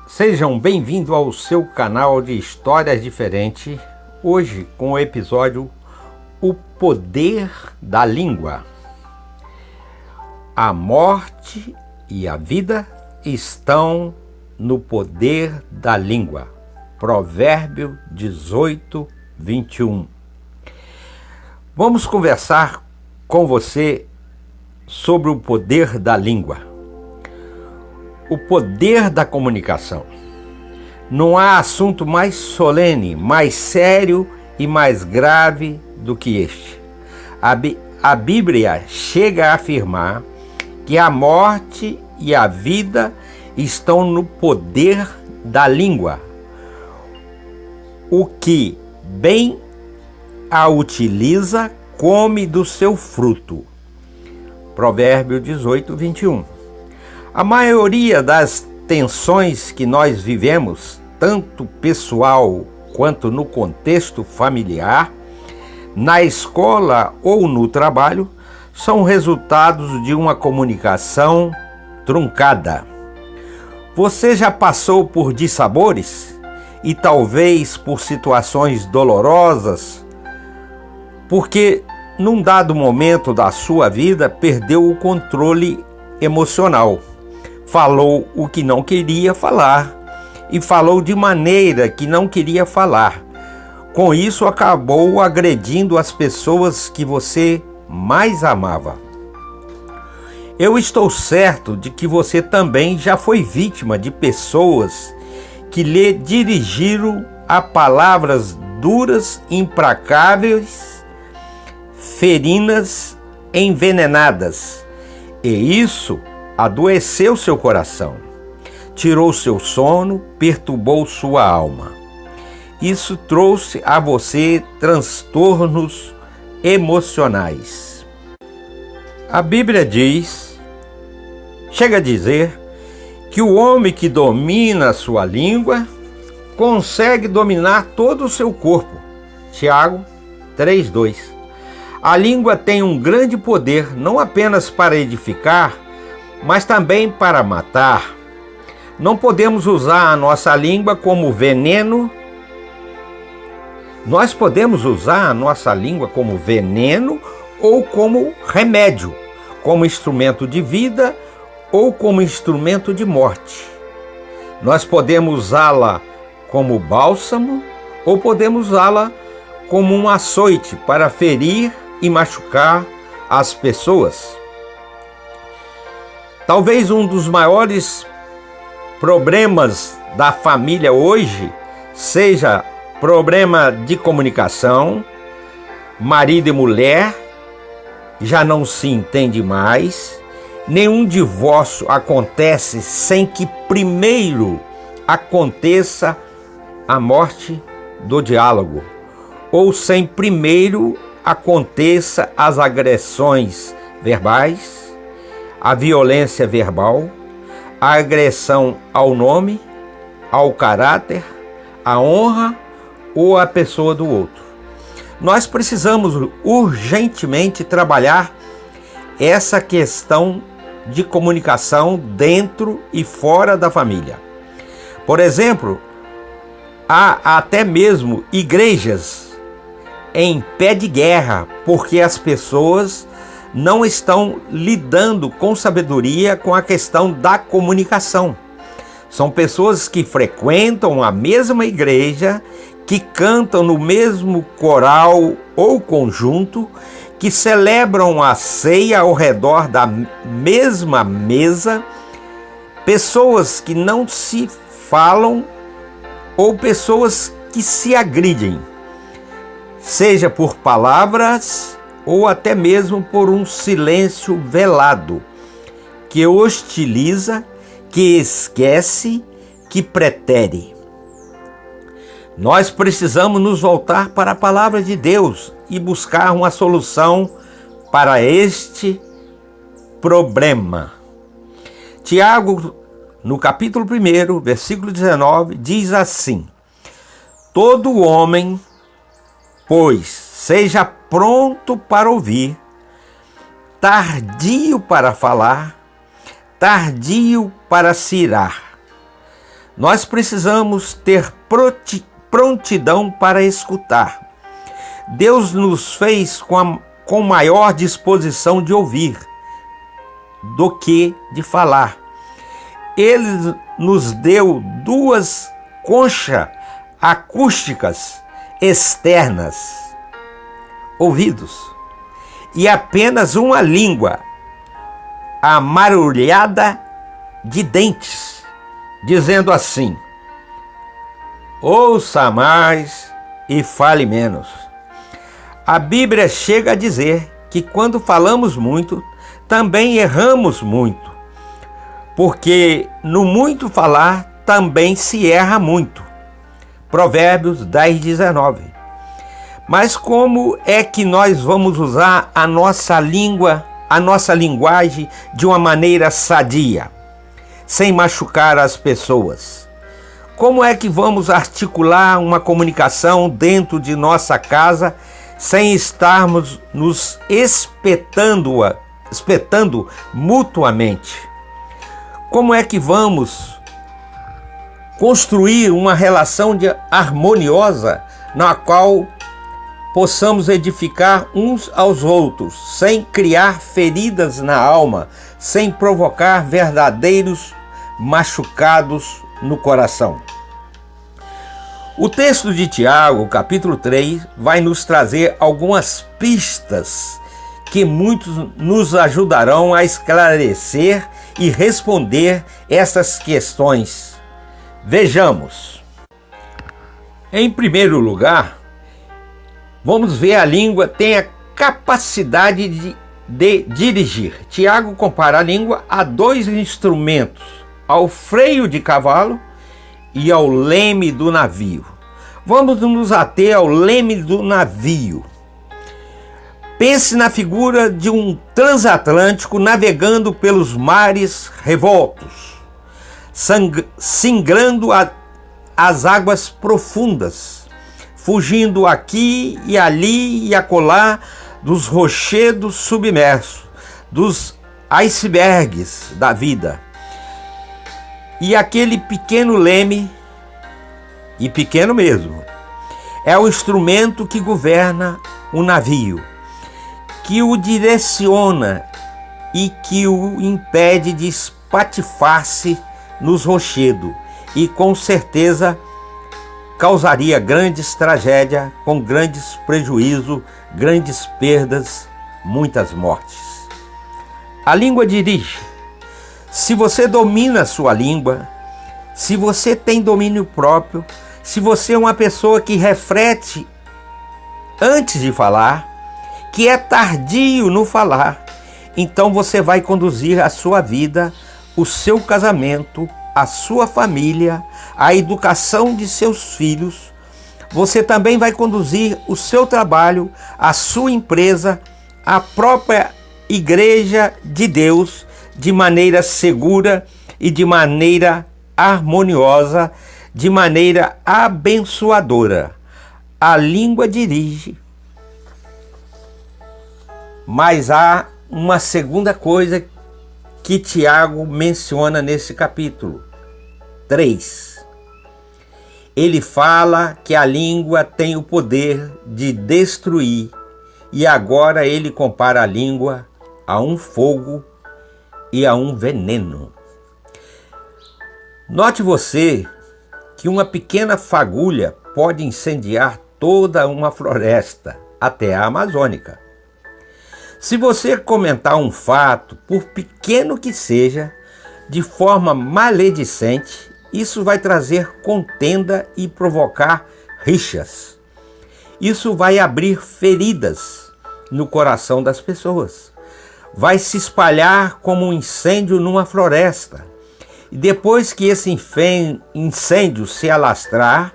Sejam bem-vindos ao seu canal de Histórias Diferentes, hoje com o episódio O Poder da Língua. A morte e a vida estão no poder da língua. Provérbio 18, 21. Vamos conversar com você sobre o poder da língua. O poder da comunicação. Não há assunto mais solene, mais sério e mais grave do que este. A Bíblia chega a afirmar que a morte e a vida estão no poder da língua. O que bem a utiliza, come do seu fruto. Provérbio 18, 21. A maioria das tensões que nós vivemos, tanto pessoal quanto no contexto familiar, na escola ou no trabalho, são resultados de uma comunicação truncada. Você já passou por dissabores e talvez por situações dolorosas, porque num dado momento da sua vida perdeu o controle emocional. Falou o que não queria falar e falou de maneira que não queria falar. Com isso, acabou agredindo as pessoas que você mais amava. Eu estou certo de que você também já foi vítima de pessoas que lhe dirigiram a palavras duras, implacáveis, ferinas, envenenadas. E isso adoeceu seu coração, tirou seu sono, perturbou sua alma. Isso trouxe a você transtornos emocionais. A Bíblia chega a dizer que o homem que domina a sua língua consegue dominar todo o seu corpo. Tiago 3:2. A língua tem um grande poder, não apenas para edificar, mas também para matar. Não podemos usar a nossa língua como veneno. Nós podemos usar a nossa língua como veneno ou como remédio, como instrumento de vida ou como instrumento de morte. Nós podemos usá-la como bálsamo ou podemos usá-la como um açoite para ferir e machucar as pessoas. Talvez um dos maiores problemas da família hoje seja problema de comunicação. Marido e mulher já não se entendem mais. Nenhum divórcio acontece sem que primeiro aconteça a morte do diálogo, ou sem primeiro aconteça as agressões verbais, a violência verbal, a agressão ao nome, ao caráter, à honra ou à pessoa do outro. Nós precisamos urgentemente trabalhar essa questão de comunicação dentro e fora da família. Por exemplo, há até mesmo igrejas em pé de guerra porque as pessoas não estão lidando com sabedoria com a questão da comunicação. São pessoas que frequentam a mesma igreja, que cantam no mesmo coral ou conjunto, que celebram a ceia ao redor da mesma mesa, pessoas que não se falam ou pessoas que se agridem, seja por palavras ou até mesmo por um silêncio velado, que hostiliza, que esquece, que pretere. Nós precisamos nos voltar para a palavra de Deus e buscar uma solução para este problema. Tiago, no capítulo 1, versículo 19, diz assim: todo homem, pois, seja pronto para ouvir, tardio para falar, tardio para se irar. Nós precisamos ter prontidão para escutar. Deus nos fez com maior disposição de ouvir do que de falar. Ele nos deu duas conchas acústicas externas, ouvidos, e apenas uma língua amarulhada de dentes, dizendo assim: ouça mais e fale menos. A Bíblia chega a dizer que quando falamos muito, também erramos muito, porque no muito falar também se erra muito. Provérbios 10:19. Mas como é que nós vamos usar a nossa língua, a nossa linguagem de uma maneira sadia, sem machucar as pessoas? Como é que vamos articular uma comunicação dentro de nossa casa sem estarmos nos espetando mutuamente? Como é que vamos construir uma relação harmoniosa na qual possamos edificar uns aos outros, sem criar feridas na alma, sem provocar verdadeiros machucados no coração? O texto de Tiago, capítulo 3, vai nos trazer algumas pistas que muitos nos ajudarão a esclarecer e responder essas questões. Vejamos. Em primeiro lugar, vamos ver a língua tem a capacidade de dirigir. Tiago compara a língua a dois instrumentos: ao freio de cavalo e ao leme do navio. Vamos nos ater ao leme do navio. Pense na figura de um transatlântico navegando pelos mares revoltos, singrando as águas profundas, fugindo aqui e ali e acolá dos rochedos submersos, dos icebergs da vida. E aquele pequeno leme, e pequeno mesmo, é o instrumento que governa o navio, que o direciona e que o impede de espatifar-se nos rochedos, e com certeza causaria grandes tragédias, com grandes prejuízos, grandes perdas, muitas mortes. A língua dirige. Se você domina a sua língua, se você tem domínio próprio, se você é uma pessoa que reflete antes de falar, que é tardio no falar, então você vai conduzir a sua vida, o seu casamento, a sua família, a educação de seus filhos. Você também vai conduzir o seu trabalho, a sua empresa, a própria igreja de Deus de maneira segura e de maneira harmoniosa, de maneira abençoadora. A língua dirige. Mas há uma segunda coisa que Tiago menciona nesse capítulo 3. Ele fala que a língua tem o poder de destruir, e agora ele compara a língua a um fogo e a um veneno. Note você que uma pequena fagulha pode incendiar toda uma floresta, até a amazônica. Se você comentar um fato, por pequeno que seja, de forma maledicente, isso vai trazer contenda e provocar rixas. Isso vai abrir feridas no coração das pessoas. Vai se espalhar como um incêndio numa floresta. E depois que esse incêndio se alastrar,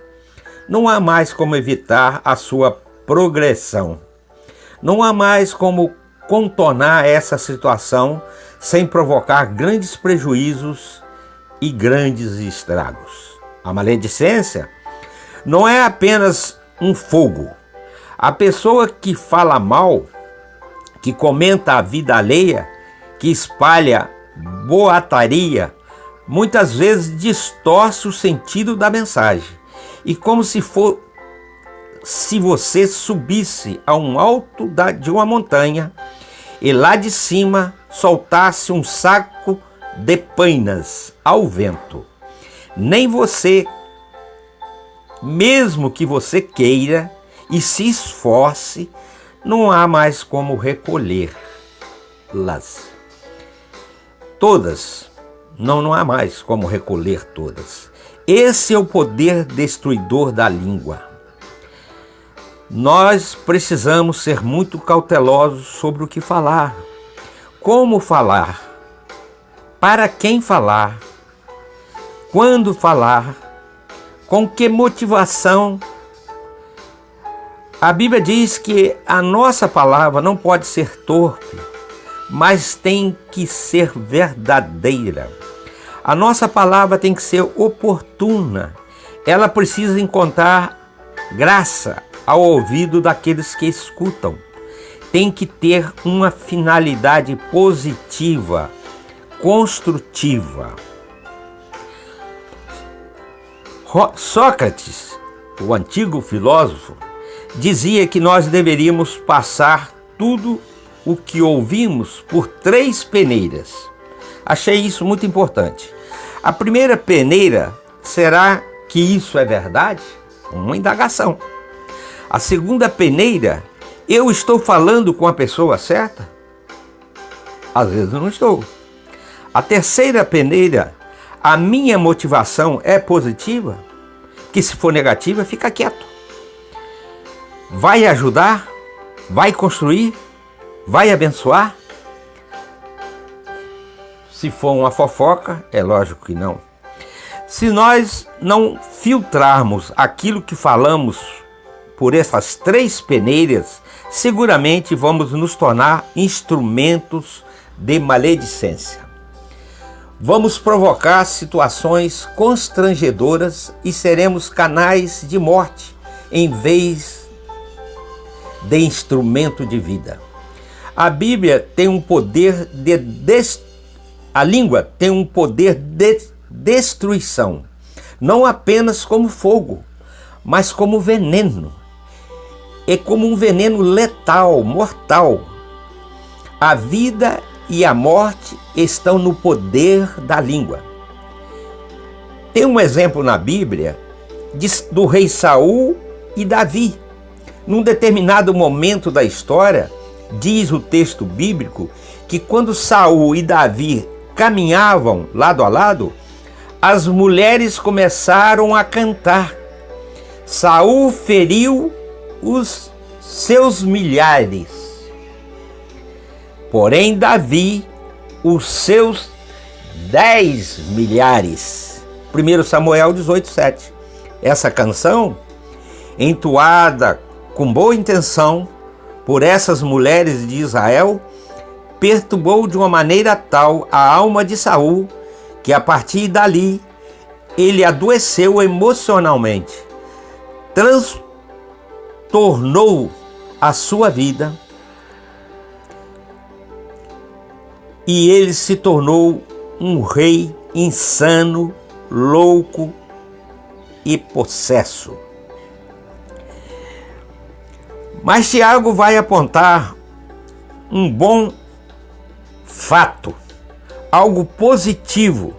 não há mais como evitar a sua progressão. Não há mais como contornar essa situação sem provocar grandes prejuízos e grandes estragos. A maledicência não é apenas um fogo. A pessoa que fala mal, que comenta a vida alheia, que espalha boataria muitas vezes distorce o sentido da mensagem. E como se você subisse a um alto de uma montanha e lá de cima soltasse um saco de painas ao vento. Nem você, mesmo que você queira e se esforce, não há mais como recolhê-las. Todas, não há mais como recolher todas. Esse é o poder destruidor da língua. Nós precisamos ser muito cautelosos sobre o que falar, como falar, para quem falar, quando falar, com que motivação. A Bíblia diz que a nossa palavra não pode ser torpe, mas tem que ser verdadeira. A nossa palavra tem que ser oportuna. Ela precisa encontrar graça ao ouvido daqueles que escutam. Tem que ter uma finalidade positiva, construtiva. Sócrates, o antigo filósofo, dizia que nós deveríamos passar tudo o que ouvimos por 3 peneiras. Achei isso muito importante. A primeira peneira, será que isso é verdade? Uma indagação. A segunda peneira, eu estou falando com a pessoa certa? Às vezes eu não estou. A terceira peneira, a minha motivação é positiva? Que se for negativa, fica quieto. Vai ajudar? Vai construir? Vai abençoar? Se for uma fofoca, é lógico que não. Se nós não filtrarmos aquilo que falamos por essas 3 peneiras, seguramente vamos nos tornar instrumentos de maledicência. Vamos provocar situações constrangedoras e seremos canais de morte em vez de instrumento de vida. A Bíblia tem um poder a língua tem um poder de destruição, não apenas como fogo, mas como veneno. É como um veneno letal, mortal. A vida e a morte estão no poder da língua. Tem um exemplo na Bíblia do rei Saul e Davi. Num determinado momento da história, diz o texto bíblico que quando Saul e Davi caminhavam lado a lado, as mulheres começaram a cantar. Saul feriu os seus milhares, porém Davi os seus 10 milhares. 1 Samuel 18:7. Essa canção, entoada com boa intenção por essas mulheres de Israel, perturbou de uma maneira tal a alma de Saul que a partir dali ele adoeceu emocionalmente, transtornou a sua vida e ele se tornou um rei insano, louco e possesso. Mas Tiago vai apontar um bom fato, algo positivo.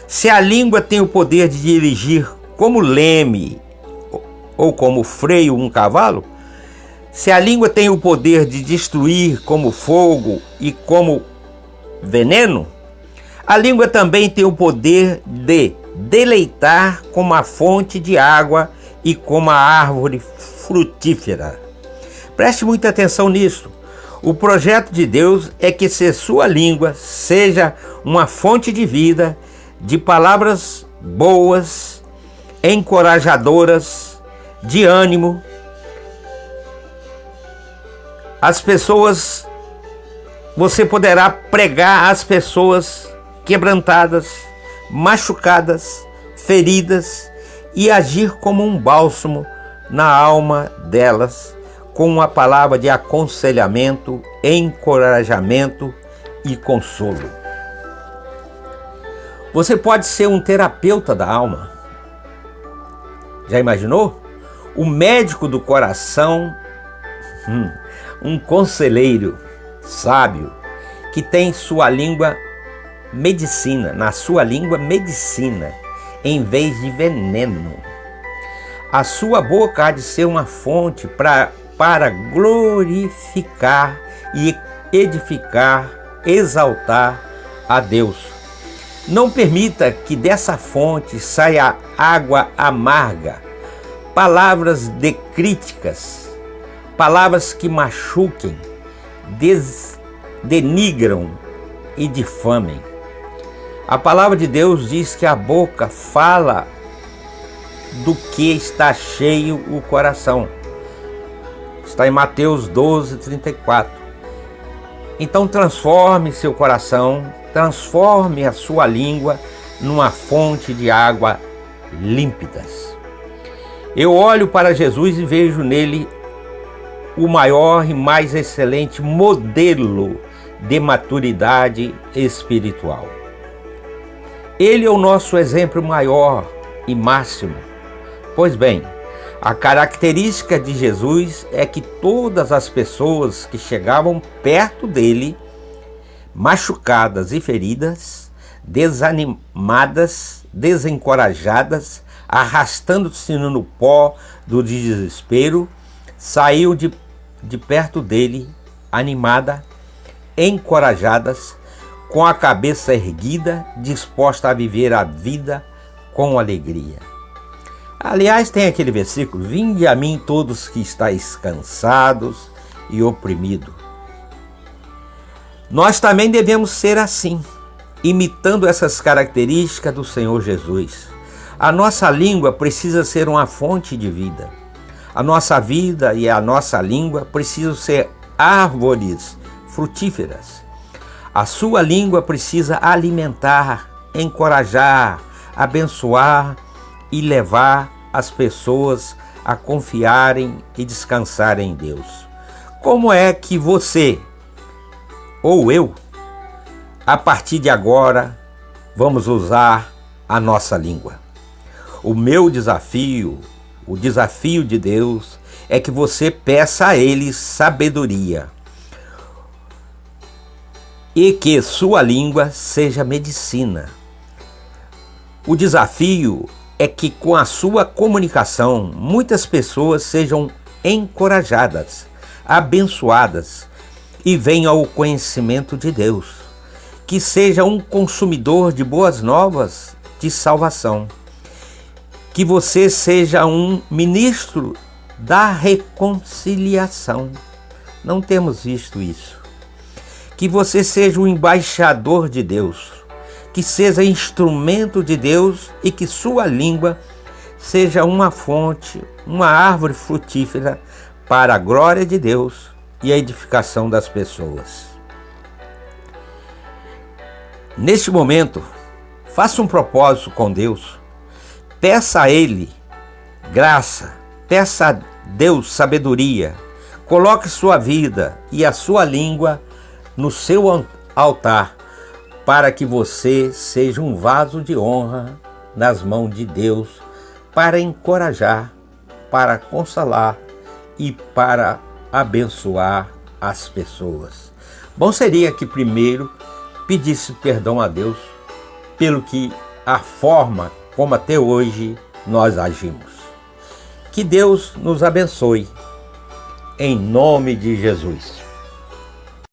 Se a língua tem o poder de dirigir como leme ou como freio um cavalo, se a língua tem o poder de destruir como fogo e como veneno, a língua também tem o poder de deleitar como a fonte de água e como a árvore frutífera. Preste muita atenção nisso. O projeto de Deus é que se sua língua seja uma fonte de vida, de palavras boas, encorajadoras, de ânimo. As pessoas, você poderá pregar às pessoas quebrantadas, machucadas, feridas e agir como um bálsamo na alma delas, com uma palavra de aconselhamento, encorajamento e consolo. Você pode ser um terapeuta da alma. Já imaginou? O médico do coração, um conselheiro sábio que tem sua língua medicina, na sua língua medicina, em vez de veneno. A sua boca há de ser uma fonte para glorificar e edificar, exaltar a Deus. Não permita que dessa fonte saia água amarga, palavras de críticas, palavras que machuquem, denigram e difamem. A palavra de Deus diz que a boca fala do que está cheio o coração. Está em Mateus 12:34. Então transforme seu coração, transforme a sua língua numa fonte de água límpidas. Eu olho para Jesus e vejo nele o maior e mais excelente modelo de maturidade espiritual. Ele é o nosso exemplo maior e máximo. Pois bem, a característica de Jesus é que todas as pessoas que chegavam perto dele, machucadas e feridas, desanimadas, desencorajadas, arrastando-se no pó do desespero, saiu de perto dele, animada, encorajadas, com a cabeça erguida, disposta a viver a vida com alegria. Aliás, tem aquele versículo: vinde a mim todos que estáis cansados e oprimidos. Nós também devemos ser assim, imitando essas características do Senhor Jesus. A nossa língua precisa ser uma fonte de vida. A nossa vida e a nossa língua precisam ser árvores frutíferas. A sua língua precisa alimentar, encorajar, abençoar e levar as pessoas a confiarem e descansarem em Deus. Como é que você, ou eu, a partir de agora, vamos usar a nossa língua? O meu desafio, o desafio de Deus, é que você peça a Ele sabedoria e que sua língua seja medicina. O desafio é que com a sua comunicação muitas pessoas sejam encorajadas, abençoadas e venham ao conhecimento de Deus. Que seja um consumidor de boas novas de salvação. Que você seja um ministro da reconciliação. Não temos visto isso. Que você seja um embaixador de Deus. Que seja instrumento de Deus e que sua língua seja uma fonte, uma árvore frutífera para a glória de Deus e a edificação das pessoas. Neste momento, faça um propósito com Deus. Peça a Ele graça, peça a Deus sabedoria. Coloque sua vida e a sua língua no seu altar, para que você seja um vaso de honra nas mãos de Deus, para encorajar, para consolar e para abençoar as pessoas. Bom seria que primeiro pedisse perdão a Deus pelo que a forma como até hoje nós agimos. Que Deus nos abençoe, em nome de Jesus.